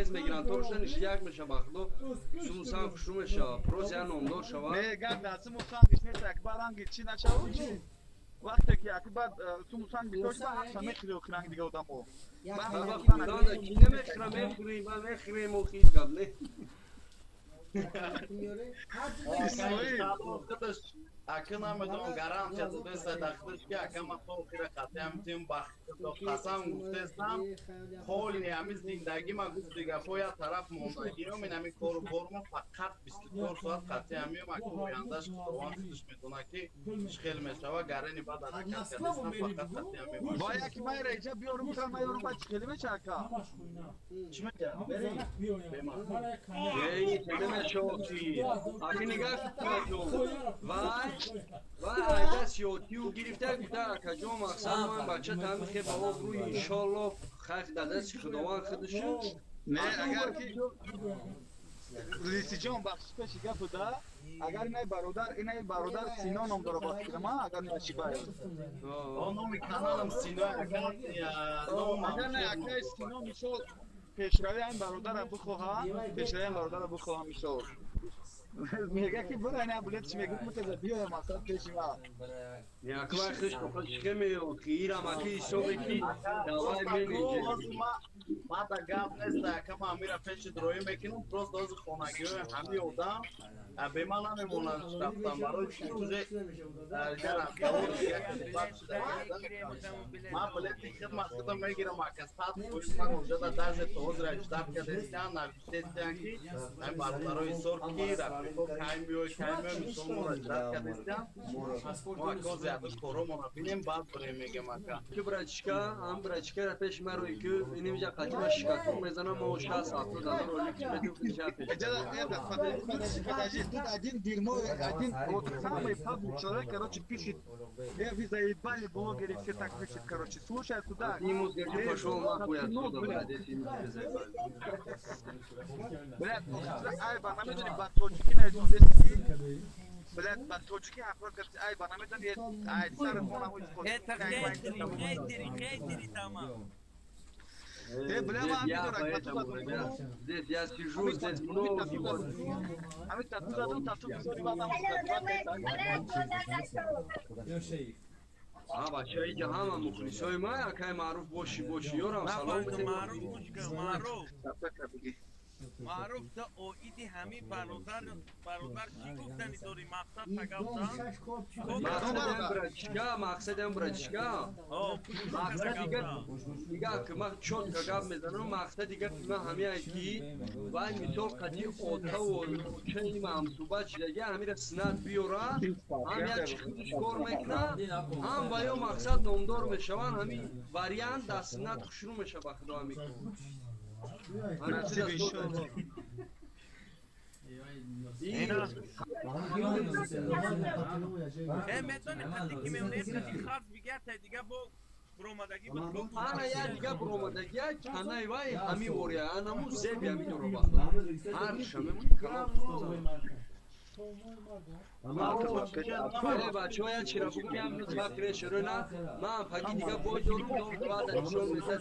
сайз мегиранд торшаниш як меша бахло сумусан хушу меша просто я номдор шава не ганда сумусан гишнета акбаранги чи начавучи вақте ки акбар сумусан гишошта саме хило кранг дига одамо бахтана кине мехра мехри ва мехри мохис габле Акына медон гарантия дадеса дахташ ки акама хохира қатям тим бахто қасам гуфтестам холи ами зиндаги ма гуфт дига поя тараф мондагиё минами кору борма фақат 24 соат қатям ма кояндаш худован худш медона ки шхел мешава гарани бад адакат кадестам фақат қатям ва яки майра иҷа биёрум кан майорум ба чхели мечака чмета ей теме шоки акинига кутаҷо вай айда сиётиу гирифта гуфта акаҷо мақсад ман бача тами хе ба об рӯи иншоллоҳ хайх дадаси худованд худашо не агар ки лисиҷон бахшипеши гап буда агар инай бародар сино ном дора бахшидама агар нашибай номи каналам сино агар не акай сино мисол пешрави айн бародара бихоҳам мисол мега ки бура не булет чи мегу мутаза биё масад пешима няквай хиш тухашке меё ки ирам аки исоби ки давай менеҷе ма да гап неста акама амира пеши дроӣ мекунам просто ози хонагиҳои ҳами одам бема намемонанд рафтам барои чи уже ма билети хидмат шуда мегирам акасат ман оҷада даже тоозра штаб кадестиан навиштестиан ки ай бародарои сор ки рафиқо кай меои мисол мора штаб кадестиан мо ако зиёда коромона бинем баъд бурем мегем ака ки братишка ам братишкара пеши марои ки инимҷа қатима шикатун мезанам мо 60-70 доллар олики бедук ҷа пеш тут один дерьмо, один вот самый паблик человек, короче, пишет, вы заебали блогеры, все так пишут, короче, слушай туда. Ему скажи, пошел нахуй отсюда, блядь, если не заебали. Блядь, ай, ба, намедони баточки найдудески, блядь, баточки, ай, ба, намедони, ай, сар мона хуй скот. Это хейтери, тамам. Бля, здесь я сижу, здесь много всего. бачаи ки ҳама мухлисои ман акай маъруф боши ёрам салом маъруф то оиди ҳами бародар чӣ гуфтани дори мақсад мақсадам братишка дигар ки ман чотка гап мезанам мақсад дигар ки ман ҳамяе ки вай мисол қади отаву чаи мамсубат шидаги ҳамира синат биёра ҳамя чи худиш кор мекуна ҳам ба ё мақсад номдор мешаванд ҳами вариант дар синат хушрӯ меша ба худо ҳамикун ана я дига буромадаги канаи вай ҳами вория анаму зеби ҳами дора бахта ҳар шамемон калом бачаҳо я чирабуки ҳам факре шурӯна ман паги дига бой дорум дом баъда нишон месад